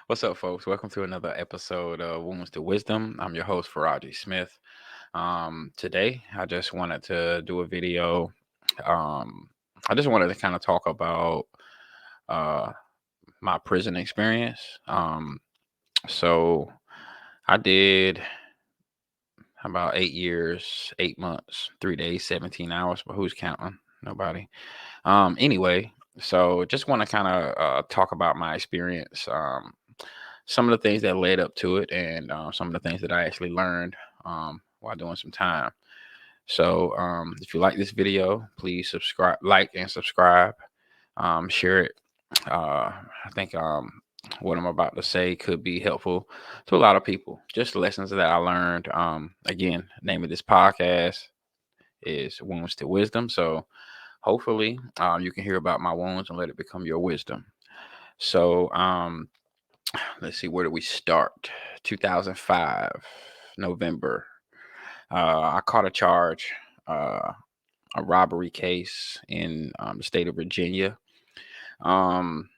What's up, folks? Welcome to another episode of Wounds to Wisdom. I'm your host, Faraji Smith. Today, I just wanted to do a video. Um, I just wanted to kind of talk about uh, my prison experience. So, I did about 8 years, 8 months, 3 days, 17 hours, but who's counting? Nobody. Anyway, so just want to kind of talk about my experience. Some of the things that led up to it, and some of the things that I actually learned while doing some time. So, if you like this video, please subscribe, like, and subscribe. Share it. I think what I'm about to say could be helpful to a lot of people. Just lessons that I learned. Again, name of this podcast is Wounds to Wisdom. So, hopefully, you can hear about my wounds and let it become your wisdom. So, let's see, where do we start? 2005, November. I caught a charge, uh, a robbery case in the state of Virginia. Um,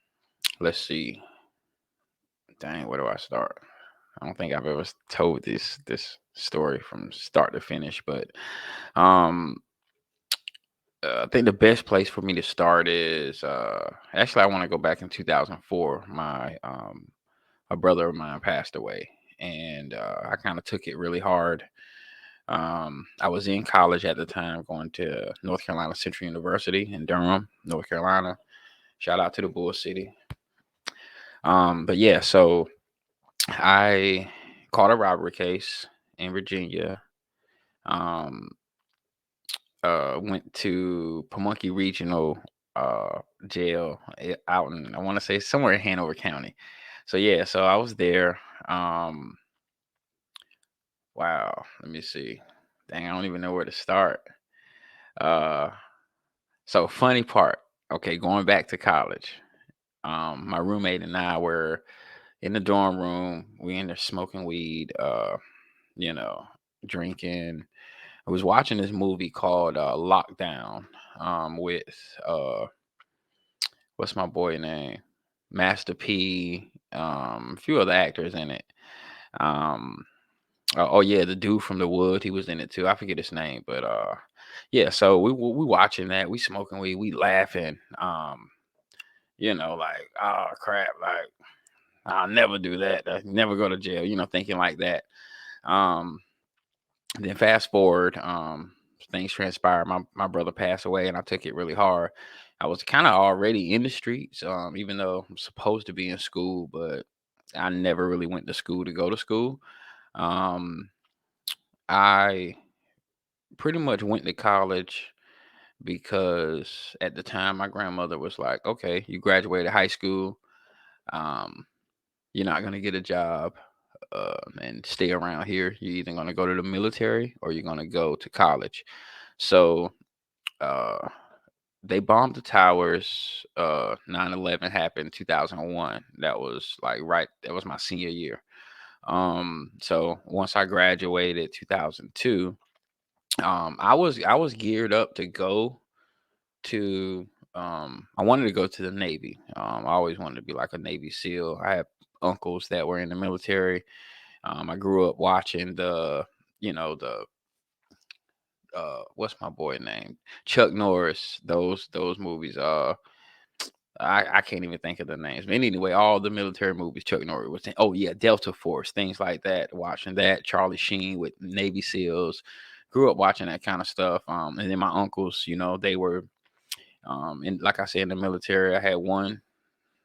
let's see. Dang, where do I start? I don't think I've ever told this story from start to finish, but um, I think the best place for me to start is actually I want to go back in 2004. My a brother of mine passed away, and I kind of took it really hard. I was in college at the time, going to North Carolina Central University in Durham, North Carolina. Shout out to the Bull City. But yeah, so I caught a robbery case in Virginia. Um, Went to Pamunkey Regional Jail out in, I want to say, somewhere in Hanover County. So yeah, so I was there. Um, wow, let me see. Dang, I don't even know where to start. Uh, so funny part. Okay, going back to college. My roommate and I were in the dorm room. We in there smoking weed. You know, drinking. I was watching this movie called Lockdown. With what's my boy name? Master P. A few other actors in it. Um, oh yeah, the dude from the Wood, he was in it too. I forget his name, but yeah. So we watching that, we smoking weed, we laughing. Like, oh crap, like I'll never do that. I never go to jail. Thinking like that. Um, then fast forward, things transpired. My brother passed away, and I took it really hard. I was kind of already in the streets, even though I'm supposed to be in school, but I never really went to school to go to school. Um, I pretty much went to college because at the time my grandmother was like, "Okay, you graduated high school. Um, you're not gonna get a job and stay around here. You're either gonna go to the military or you're gonna go to college." So uh, they bombed the towers. 9/11 happened 2001. That was like right. That was my senior year. So once I graduated 2002, I was geared up to go to I wanted to go to the Navy. I always wanted to be like a Navy SEAL. I have uncles that were in the military. I grew up watching the what's my boy name? Chuck Norris, those movies. I can't even think of the names. But anyway, all the military movies Chuck Norris was in. Oh yeah, Delta Force, things like that. Watching that, Charlie Sheen with Navy SEALs. Grew up watching that kind of stuff. And then my uncles, they were and like I said, in the military. I had one,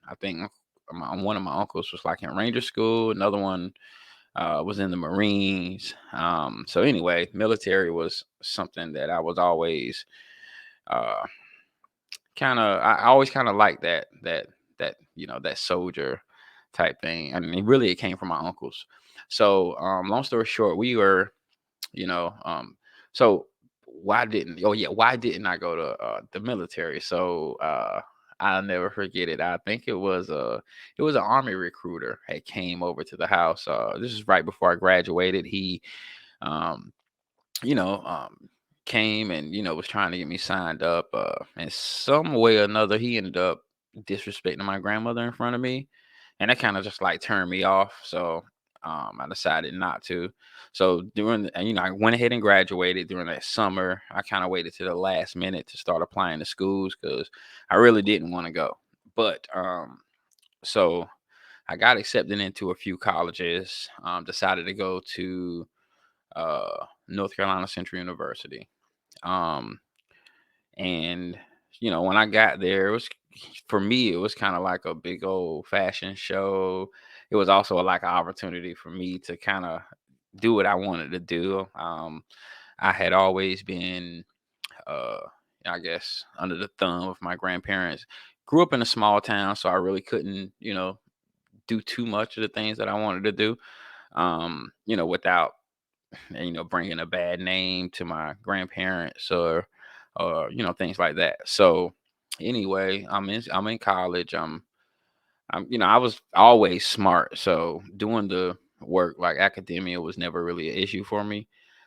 I think one of my uncles was like in Ranger School. Another one was in the Marines. So anyway, military was something that I was always uh, I always kind of liked that soldier type thing. I mean, really, it came from my uncles. So long story short, we were, you know, so why didn't I go to the military? So I'll never forget it. I think it was an army recruiter had came over to the house. This is right before I graduated. He um, you know, came and was trying to get me signed up. And some way or another, he ended up disrespecting my grandmother in front of me, and that kind of just like turned me off. So I decided not to. So I went ahead and graduated during that summer. I kind of waited to the last minute to start applying to schools because I really didn't want to go. But so I got accepted into a few colleges. Decided to go to North Carolina Central University. Um, and when I got there, it was for me, it was kind of like a big old fashion show. It was also like an opportunity for me to kind of do what I wanted to do. I had always been, uh, I guess, under the thumb of my grandparents. Grew up in a small town, so I really couldn't, do too much of the things that I wanted to do. Without bringing a bad name to my grandparents or things like that. So anyway, I'm in college. I was always smart, so doing the work like academia was never really an issue for me.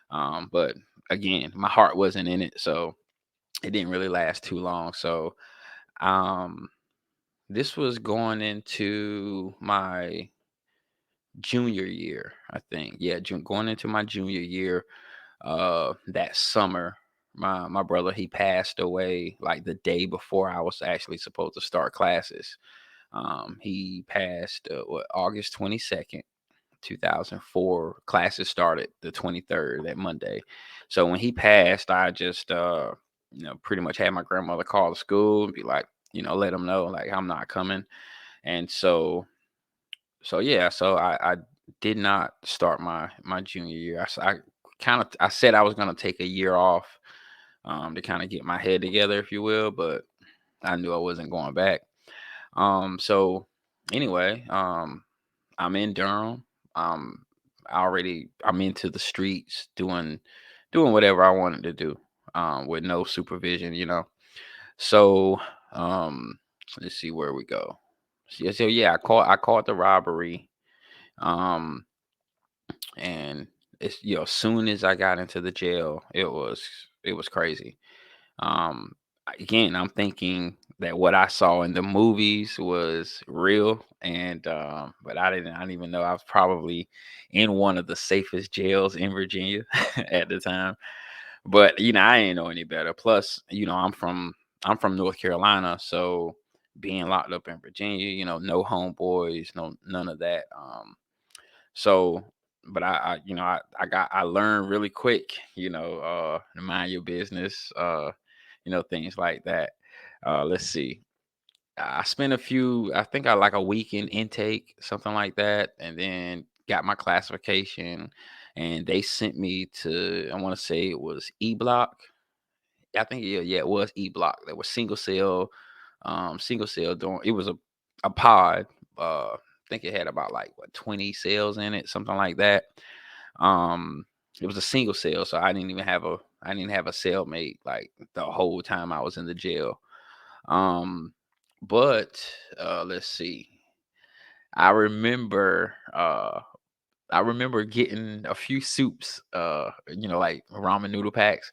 But again, my heart wasn't in it, so it didn't really last too long. So um, this was going into my junior year, I think. Yeah, going into my junior year. That summer, my brother, he passed away like the day before I was actually supposed to start classes. He passed August 22nd, 2004. Classes started the 23rd, that Monday. So when he passed, I just pretty much had my grandmother call the school and be like, let them know like I'm not coming. And so yeah, so I did not start my junior year. I kind of I said I was gonna take a year off to kind of get my head together, if you will, but I knew I wasn't going back. So anyway, I'm in Durham. Um, I'm into the streets doing whatever I wanted to do with no supervision. So um, let's see where we go. So yeah, I caught the robbery. Um, and it's soon as I got into the jail, it was crazy. Again, I'm thinking that what I saw in the movies was real, and but I didn't even know I was probably in one of the safest jails in Virginia at the time. But I ain't know any better. Plus, I'm from North Carolina, so being locked up in Virginia, no homeboys, no none of that. So, but I learned really quick, to mind your business, things like that. Let's see. I spent I think I like a week in intake, something like that, and then got my classification, and they sent me to, I want to say it was E Block. I think yeah, it was E Block. That was single cell dorm. It was a pod. I think it had about like 20 cells in it, something like that. Um, it was a single cell, so I didn't have a cellmate like the whole time I was in the jail. Um, but let's see. I remember uh I remember getting a few soups, like ramen noodle packs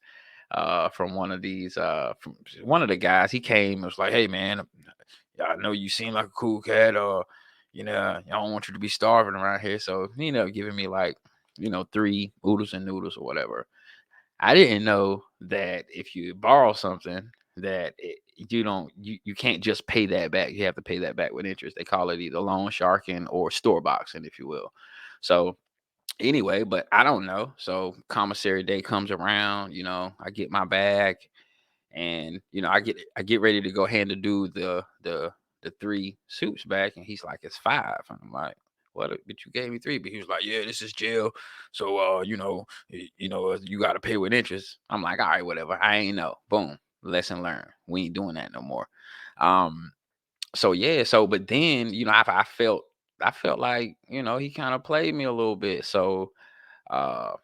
from from one of the guys. He came and was like, "Hey man, I know you seem like a cool cat, I don't want you to be starving around here." So he ended up giving me like, 3 oodles and noodles or whatever. I didn't know that if you borrow something that you can't just pay that back. You have to pay that back with interest. They call it either loan sharking or store boxing, if you will. So anyway, but I don't know. So commissary day comes around, I get my bag, and I get ready to go hand the dude the 3 soups back, and he's like, "It's 5." And I'm like, "What? But you gave me 3." But he was like, "Yeah, this is jail, so you got to pay with interest." I'm like, "All right, whatever. I ain't know." Boom, lesson learned. We ain't doing that no more. Um, so yeah, but then I felt like he kind of played me a little bit. So uh,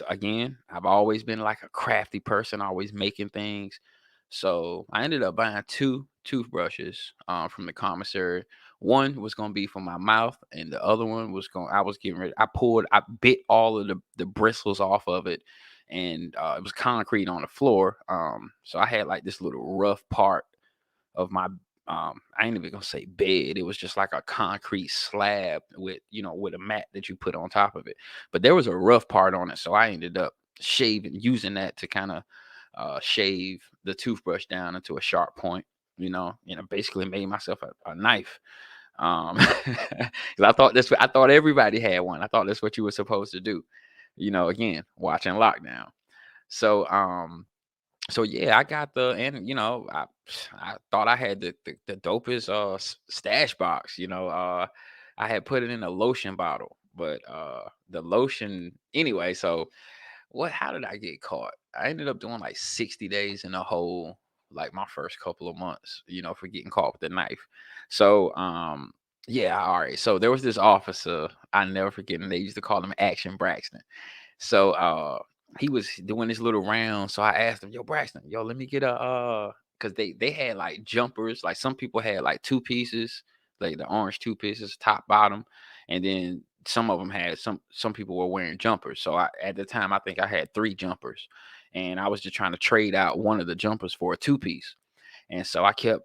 again, I've always been like a crafty person, always making things. So I ended up buying 2 toothbrushes from the commissary. One was gonna be for my mouth, and the other one was going. I was getting ready. I bit all of the bristles off of it, and it was concrete on the floor. So I had like this little rough part of I ain't even gonna say bed. It was just like a concrete slab with, with a mat that you put on top of it. But there was a rough part on it, so I ended up using that to kind of shave the toothbrush down into a sharp point. Basically made myself a knife. 'Cause I thought everybody had one. I thought that's what you were supposed to do. Again, watching lockdown. So yeah, I got and I thought I had the dopest stash box. I had put it in a lotion bottle, but the lotion anyway. So how did I get caught? I ended up doing like 60 days in a hole, like my first couple of months, for getting caught with the knife. So yeah, all right. So there was this officer, I never forget him. They used to call him Action Braxton. So he was doing this little round. So I asked him, yo, Braxton, yo, let me get a because they had like jumpers. Like some people had like two pieces, like the orange two pieces, top, bottom. And then some of them had some people were wearing jumpers. So at the time I think I had three jumpers. And I was just trying to trade out one of the jumpers for a two piece. And so I kept,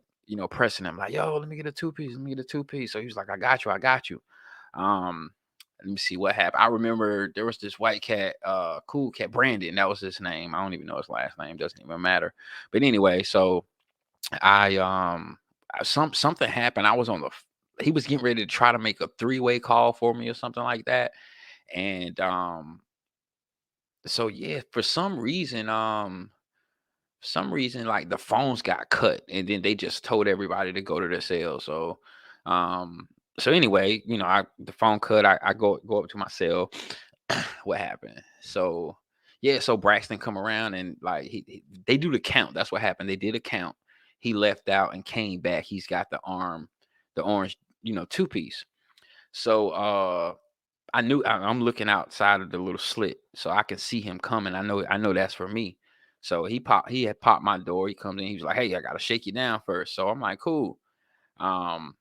pressing him like, yo, let me get a two piece, let me get a two piece. So he was like, I got you. Um, let me see what happened. I remember there was this white cat, cool cat, Brandon. That was his name. I don't even know his last name. Doesn't even matter. But anyway, so I something happened. I was on the. He was getting ready to try to make a three-way call for me or something like that. And so yeah, for some reason like the phones got cut and then they just told everybody to go to their cell. Um so anyway, the phone cut. I go up to my cell. What happened? So yeah, so Braxton come around and like they do the count. That's what happened. They did a count. He left out and came back. He's got the orange, two piece. So I'm looking outside of the little slit, so I can see him coming. I know that's for me. So he had popped my door. He comes in. He was like, "Hey, I gotta shake you down first." So I'm like, "Cool." Um,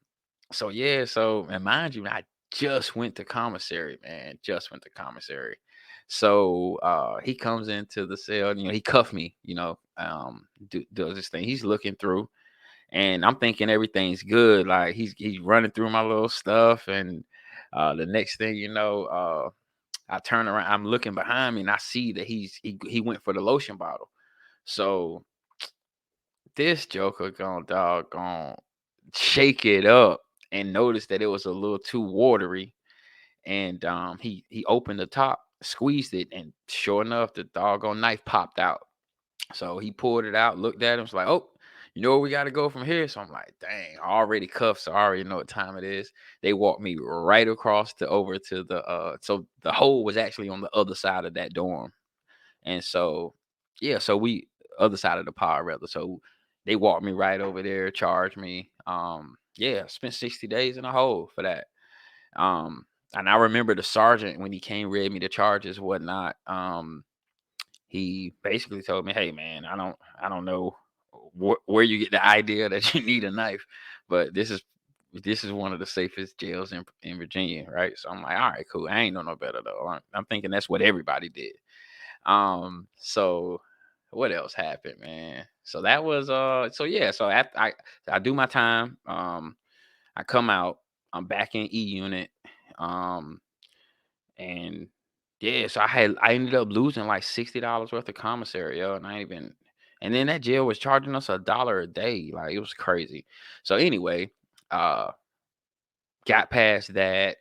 so yeah, and mind you, I just went to commissary, man. Just went to commissary. So he comes into the cell. He cuffed me. Does this thing. He's looking through, and I'm thinking everything's good. Like he's running through my little stuff, and the next thing you know, I turn around, I'm looking behind me, and I see that he went for the lotion bottle. So this joker gonna doggone shake it up and notice that it was a little too watery. And he opened the top, squeezed it, and sure enough, the doggone knife popped out. So he pulled it out, looked at him, was like, "Oh, you know where we got to go from here?" So I'm like, "Dang, already cuffed, so I already know what time it is." They walked me right across to over to the so the hole was actually on the other side of that dorm, and so yeah, so we other side of the pod rather. So they walked me right over there, charged me. Yeah, spent 60 days in a hole for that. Um, and I remember the sergeant when he came read me the charges, whatnot. He basically told me, "Hey, man, I don't know where you get the idea that you need a knife, but this is one of the safest jails in Virginia, right?" So I'm like, "All right, cool. I ain't know no better though." I'm thinking that's what everybody did. So what else happened, man? So that was so yeah. So after I do my time, I come out. I'm back in E unit. Um, and yeah, so I ended up losing like $60 worth of commissary, yo, and I ain't even and then that jail was charging us $1 a day. Like it was crazy. So anyway, uh got past that.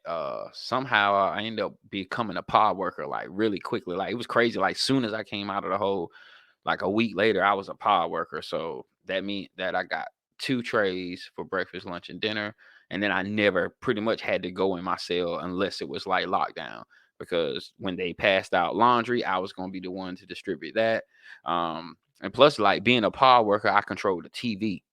Somehow I ended up becoming a pod worker like really quickly. Like it was crazy. Like soon as I came out of the hole, like a week later, I was a pod worker. So that means that I got two trays for breakfast, lunch, and dinner. And then I never pretty much had to go in my cell unless it was like lockdown. Because when they passed out laundry, I was gonna be the one to distribute that. And plus, like being a pod worker, I control the TV.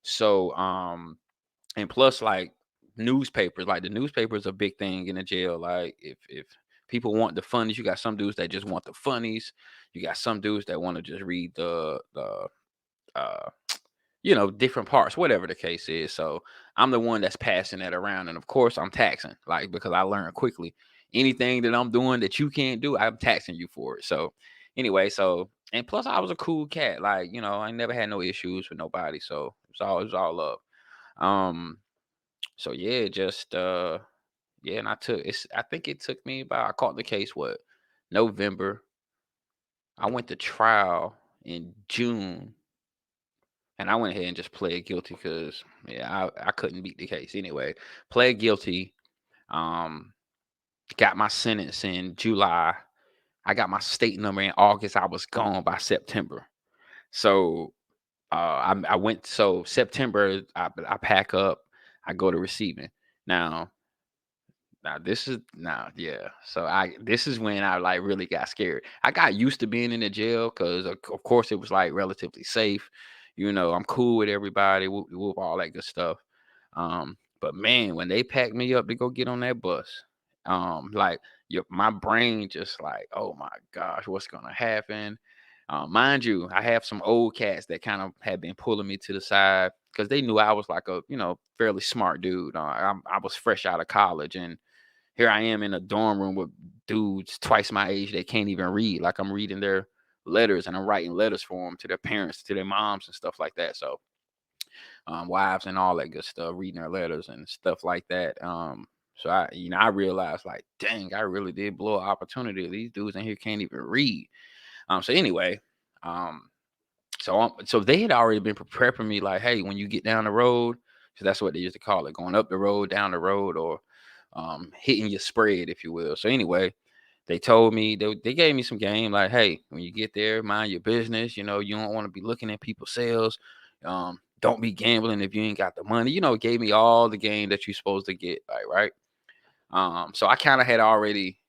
So and plus like newspapers, like the newspaper is a big thing in the jail. Like if people want the funnies, you got some dudes that just want the funnies. You got some dudes that want to just read the uh different parts, whatever the case is. So I'm the one that's passing that around, and of course I'm taxing, like because I learned quickly. Anything that I'm doing that you can't do, I'm taxing you for it. So anyway, and plus I was a cool cat. Like I never had no issues with nobody, so it was all love. Um, so yeah, just yeah, and I think it took me about I caught the case what November. I went to trial in June, and I went ahead and just pled guilty because yeah, I couldn't beat the case anyway. Pled guilty. Um, got my sentence in July. I got my state number in August. I was gone by September. So I went so September. I pack up. I go to receiving. Now yeah. So I this is when I like really got scared. I got used to being in the jail because of course it was like relatively safe. I'm cool with everybody, whoop, whoop, all that good stuff. But man, when they packed me up to go get on that bus, like my brain just like, oh my gosh, what's gonna happen? Mind you, I have some old cats that kind of had been pulling me to the side because they knew I was like a fairly smart dude. I was fresh out of college, and here I am in a dorm room with dudes twice my age that can't even read. Like I'm reading their letters and I'm writing letters for them to their parents, to their moms and stuff like that. So, wives and all that good stuff, reading their letters and stuff like that. So I realized like, dang, I really did blow an opportunity. These dudes in here can't even read. So anyway, um, so they had already been prepping me like, hey, when you get down the road, so that's what they used to call it, going up the road, down the road, or hitting your spread, if you will. So anyway, they told me they gave me some game like, hey, when you get there, mind your business. You don't want to be looking at people's sales. Don't be gambling if you ain't got the money. Gave me all the game that you're supposed to get, like right. So I kind of had already,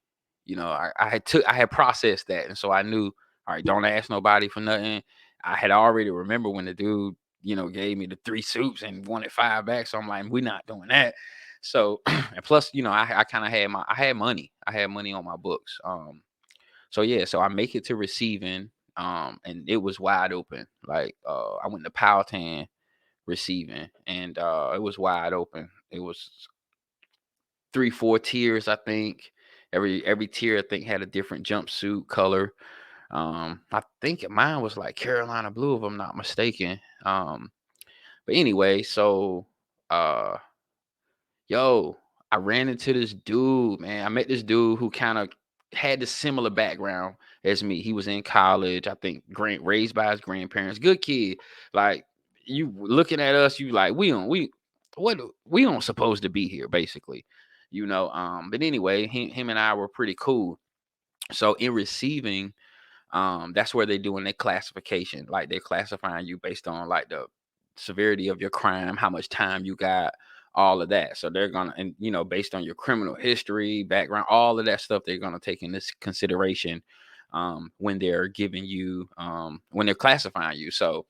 I had processed that, and so I knew, all right, don't ask nobody for nothing. I had already remember when the dude, gave me the 3 suits and wanted 5 back. So I'm like, we're not doing that. So and plus, I kind of I had money. I had money on my books. So yeah, so I make it to receiving, and it was wide open. Like I went to Powhatan receiving, and it was wide open. It was 3, 4 tiers, I think. Every tier I think had a different jumpsuit color. I think mine was like Carolina blue, if I'm not mistaken. But anyway, so uh yo, I ran into this dude, man. I met this dude who kind of had the similar background as me. He was in college, I think, raised by his grandparents. Good kid. Like you looking at us, you like what we don't supposed to be here, basically. But anyway, him and I were pretty cool. So in receiving, that's where they're doing their classification. Like they're classifying you based on like the severity of your crime, how much time you got, all of that. So they're gonna, and based on your criminal history, background, all of that stuff, they're gonna take in this consideration when they're giving you, when they're classifying you. So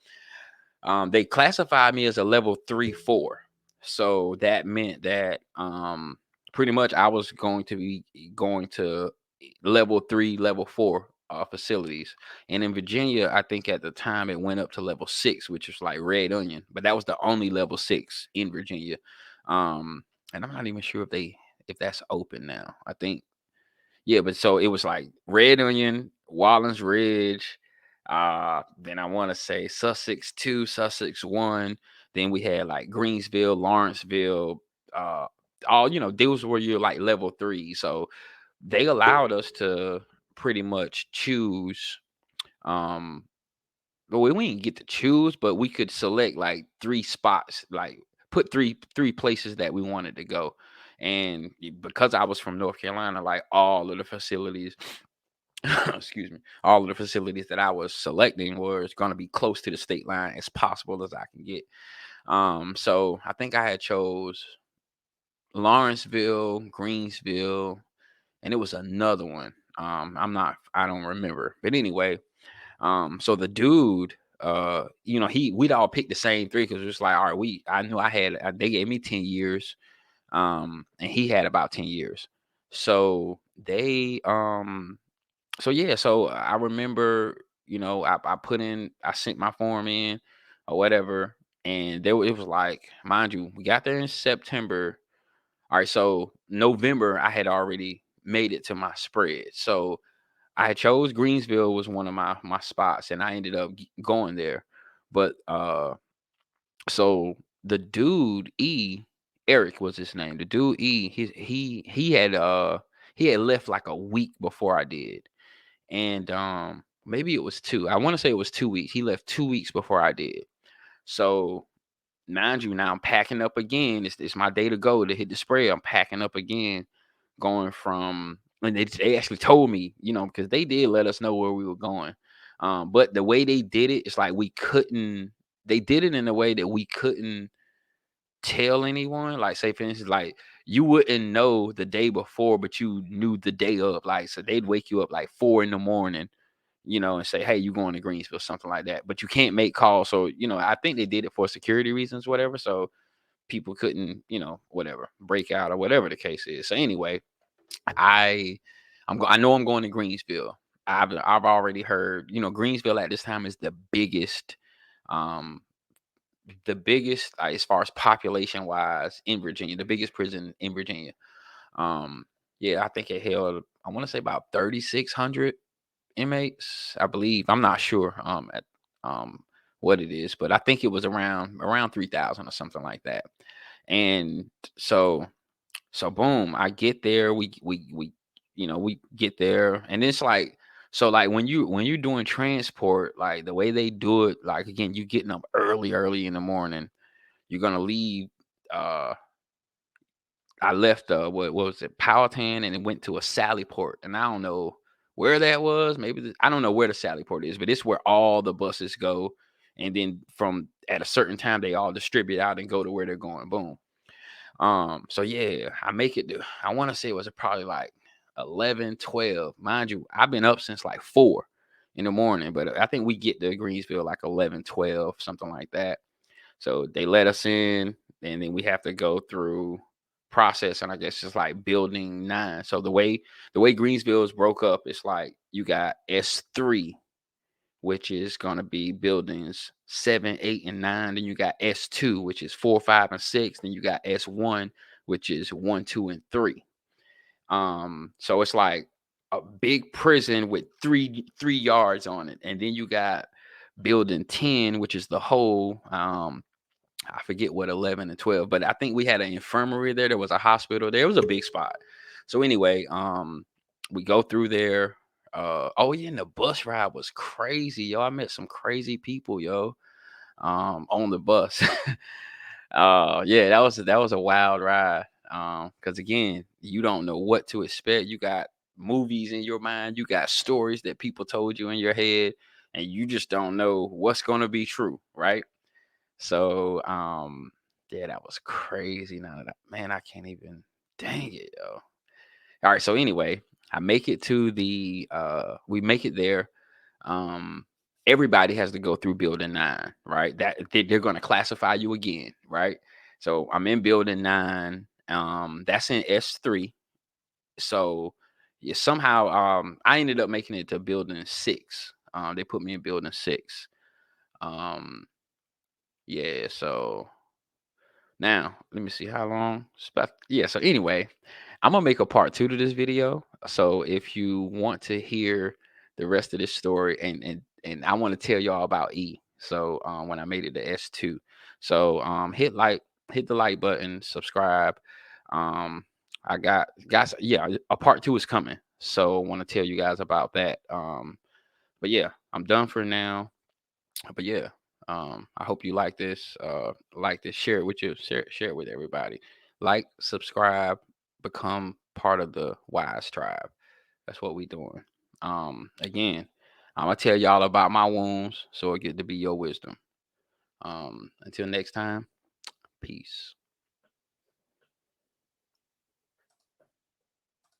they classified me as a level 3-4. So that meant that pretty much I was going to be going to level 3, level 4 facilities. And in Virginia, I think at the time it went up to level 6, which is like red onion, but that was the only level 6 in Virginia. And I'm not even sure if that's open now. I think yeah, but so it was like Red Onion, Wallens Ridge, then I want to say Sussex 2, Sussex 1. Then we had like Greensville, Lawrenceville, uh, all those were your like level 3. So they allowed us to pretty much choose. Um, but we didn't get to choose, but we could select like 3 spots, like put three places that we wanted to go. And because I was from North Carolina, like all of the facilities, excuse me, all of the facilities that I was selecting was going to be close to the state line as possible as I can get. So I think I had chose Lawrenceville, Greensville, and it was another one. I don't remember. But anyway, so the dude, we'd all picked the same 3 because it was like, all right, I knew they gave me 10 years, and he had about 10 years. So so I remember, I sent my form in or whatever, and it was like, mind you, we got there in September. All right, so November I had already made it to my spread. So I had chose Greensville was one of my spots, and I ended up going there. But so the dude Eric was his name. The dude he had left like a week before I did. And maybe it was 2. I want to say it was 2 weeks. He left 2 weeks before I did. So mind you, now I'm packing up again. It's my day to go to hit the spray. I'm packing up again, going from, and they actually told me, because they did let us know where we were going. But the way they did it, it's like they did it in a way that we couldn't tell anyone. Like, say for instance, like you wouldn't know the day before, but you knew the day of. Like, so they'd wake you up like 4 in the morning, and say, "Hey, you going to Greensville," something like that. But you can't make calls. So, I think they did it for security reasons, whatever. So people couldn't, whatever, break out or whatever the case is. So anyway, I know I'm going to Greensville. I've already heard, Greensville at this time is um as far as population wise in Virginia, the biggest prison in Virginia. Um, yeah, I think it held, I want to say about 3,600 inmates, I believe. I'm not sure at what it is, but I think it was around 3,000 or something like that. And so boom, I get there. We get there, and it's like, so like when you're doing transport, like the way they do it, like again, you getting up early in the morning. You're gonna leave. Uh, I left what was it, Powhatan, and it went to a Sally Port, and I don't know where that was. Maybe I don't know where the Sally Port is, but it's where all the buses go, and then from at a certain time they all distribute out and go to where they're going. Boom. So yeah, I make it to, I want to say it was probably like 11, 12. Mind you, I've been up since like 4 in the morning, but I think we get to Greensville like 11, 12, something like that. So they let us in, and then we have to go through process, and I guess it's like building 9. So the way Greensville is broke up, it's like you got S3, which is going to be buildings 7, 8, and 9. Then you got S2, which is 4, 5, and 6. Then you got S1, which is 1, 2, and 3. So it's like a big prison with three yards on it, and then you got building 10, which is the whole. I forget what 11 and 12, but I think we had an infirmary there. There was a hospital there. It was a big spot. So anyway, we go through there. Oh yeah, and the bus ride was crazy, yo. I met some crazy people, yo. On the bus. Yeah, that was a wild ride. Because again, you don't know what to expect. You got movies in your mind, you got stories that people told you in your head, and you just don't know what's gonna be true, right? So, yeah, that was crazy. Now that man, I can't even. Dang it, yo. All right. So anyway, I make it to we make it there. Um, Everybody has to go through building 9, right? That they're going to classify you again, right? So I'm in building 9. That's in S3. So yeah, somehow I ended up making it to building 6. They put me in building 6. Um, yeah. So now, let me see how long. Yeah. So anyway, I'm gonna make a part 2 to this video. So if you want to hear the rest of this story, and I want to tell y'all about E. So when I made it to S2, so hit the like button, subscribe. I got guys. Yeah, a part 2 is coming. So I want to tell you guys about that. But yeah, I'm done for now. But yeah, I hope you like this, share it with you, share it with everybody. Like, subscribe, become part of the Wise Tribe. That's what we doing. Again, I'm gonna tell y'all about my wounds so it get to be your wisdom. Until next time, peace.